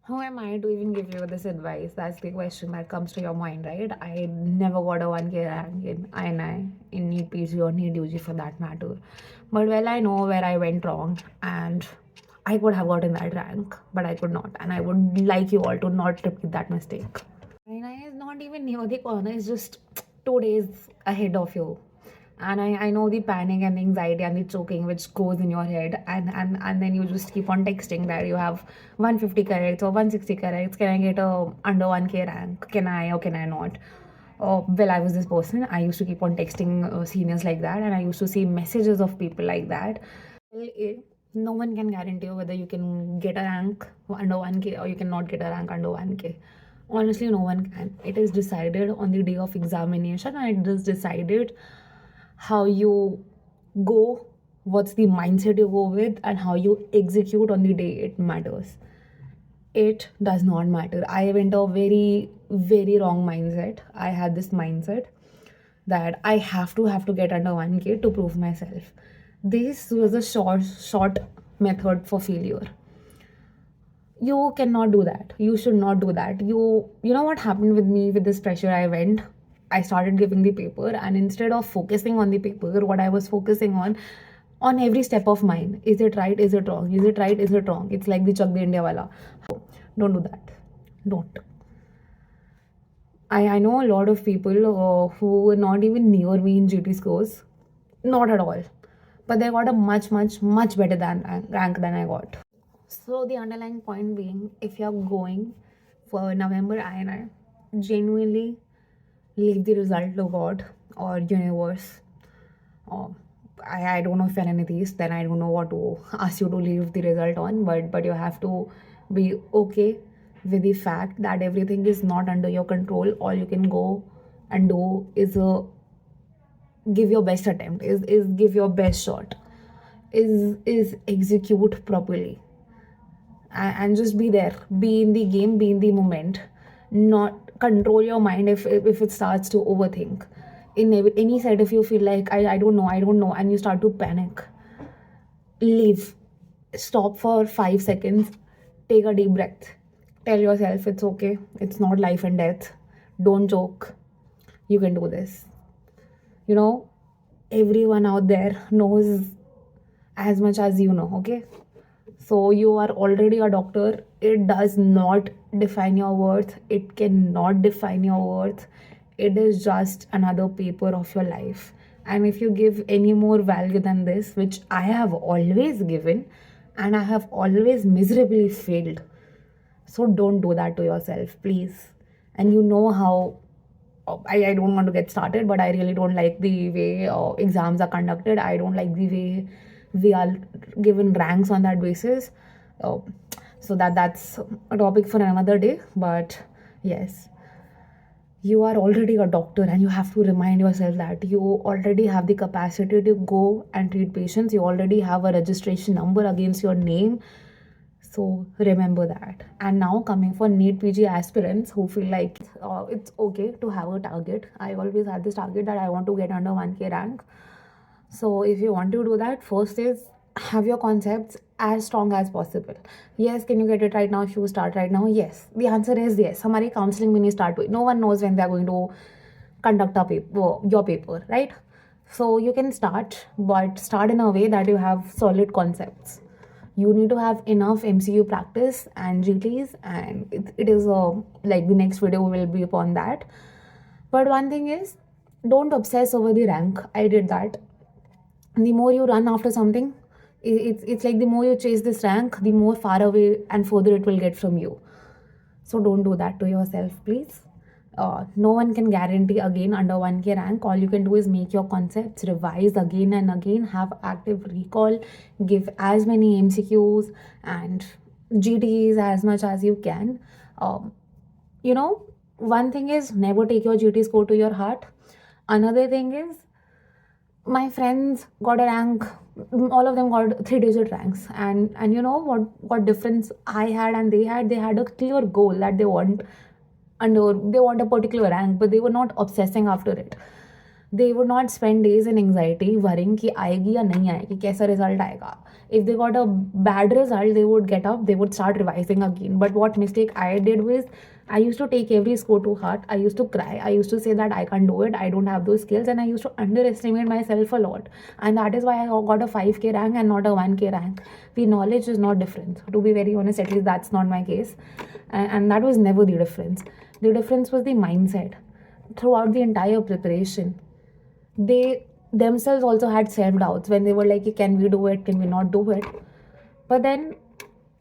Who am I to even give you this advice? That's the question that comes to your mind, right? I never got a 1K rank in INI, in Neet PG or Neet UG for that matter. But well, I know where I went wrong, and I could have gotten that rank, but I could not. And I would like you all to not repeat that mistake. INI is not even near the corner, it's just 2 days ahead of you. And I know the panic and the anxiety and the choking which goes in your head, and then you just keep on texting that you have 150 corrects or 160 corrects. Can I get a under 1K rank? Can I or can I not? Well, I was this person. I used to keep on texting seniors like that, and I used to see messages of people like that. Well, no one can guarantee you whether you can get a rank under 1K or you cannot get a rank under 1K. Honestly, no one can. It is decided on the day of examination, and it is decided how you go, what's the mindset you go with, and how you execute on the day it matters. It does not matter. I went a very, very wrong mindset. I had this mindset that I have to get under 1K to prove myself. This was a short method for failure. You cannot do that. You should not do that. You know what happened with me with this pressure I started giving the paper, and instead of focusing on the paper, what I was focusing on every step of mine. Is it right? Is it wrong? Is it right? Is it wrong? It's like the Chak De India wala. Don't do that. Don't. I know a lot of people who were not even near me in GT scores. Not at all. But they got a much, much, much better rank than I got. So the underlying point being, if you're going for November INI, genuinely leave the result to God or universe. Or I don't know if you're an atheist, then I don't know what to ask you to leave the result on, but you have to be okay with the fact that everything is not under your control. All you can go and do is give your best attempt, is give your best shot, is execute properly, and just be there, be in the game, be in the moment. Not control your mind if it starts to overthink. In any side, if you feel like I don't know, and you start to panic, leave, stop for 5 seconds, take a deep breath, tell yourself it's okay, it's not life and death, don't joke, you can do this. You know, everyone out there knows as much as you know, okay? So you are already a doctor. It does not define your worth. It cannot define your worth. It is just another paper of your life. And if you give any more value than this, which I have always given, and I have always miserably failed, so don't do that to yourself, please. And you know how I don't want to get started, but I really don't like the way exams are conducted. I don't like the way we are given ranks on that basis. Uh, so that's a topic for another day. But yes, you are already a doctor, and you have to remind yourself that you already have the capacity to go and treat patients. You already have a registration number against your name. So remember that. And now coming for Neet PG aspirants who feel like it's okay to have a target. I always had this target that I want to get under 1K rank. So if you want to do that, first is have your concepts as strong as possible. Yes, can you get it right now if you start right now? Yes. The answer is yes. Hamari counseling when you start with. No one knows when they are going to conduct a paper, your paper, right? So you can start, but start in a way that you have solid concepts. You need to have enough MCU practice and GTs, and it is like the next video will be upon that. But one thing is, don't obsess over the rank. I did that. The more you run after something, it's like the more you chase this rank, the more far away and further it will get from you. So don't do that to yourself, please. No one can guarantee again under 1K rank. All you can do is make your concepts, revise again and again, have active recall, give as many MCQs and GTs as much as you can. You know, one thing is never take your GT score to your heart. Another thing is, my friends got a rank, all of them got 3-digit ranks, and you know what difference I had and they had a clear goal that they want a particular rank, but they were not obsessing after it. they would not spend days in anxiety worrying कि आएगी या नहीं आएगी, कैसा result आएगा. If they got a bad result, they would get up, they would start revising again. But what mistake I did was, I used to take every score to heart. I used to cry. I used to say that I can't do it. I don't have those skills. And I used to underestimate myself a lot. And that is why I got a 5K rank and not a 1K rank. The knowledge is not different. To be very honest, at least that's not my case. And that was never the difference. The difference was the mindset. Throughout the entire preparation, they themselves also had self-doubts when they were like, can we do it? Can we not do it? But then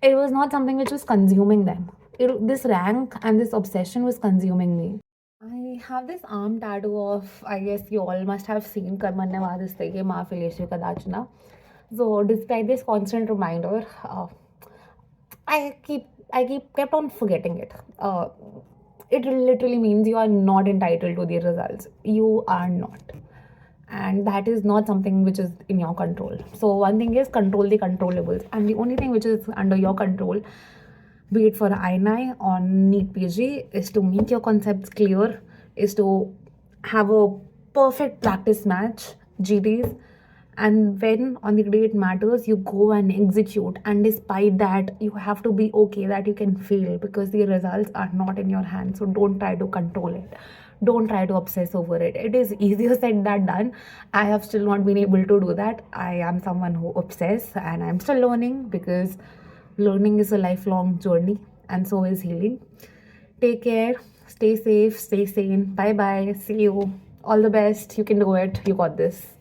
it was not something which was consuming them. This rank and this obsession was consuming me. I have this arm tattoo of, I guess you all must have seen Karmanyavadistege Maafileshu Kadachna. So despite this constant reminder, I kept on forgetting it. It literally means you are not entitled to the results. You are not. And that is not something which is in your control. So one thing is control the controllables. And the only thing which is under your control, be it for INI on Neet PG, is to make your concepts clear, is to have a perfect practice match, GTs, and when on the day it matters, you go and execute. And despite that, you have to be okay that you can fail because the results are not in your hands. So don't try to control it. Don't try to obsess over it. It is easier said than done. I have still not been able to do that. I am someone who obsess and I'm still learning because learning is a lifelong journey and so is healing. Take care. Stay safe. Stay sane. Bye bye. See you. All the best. You can do it. You got this.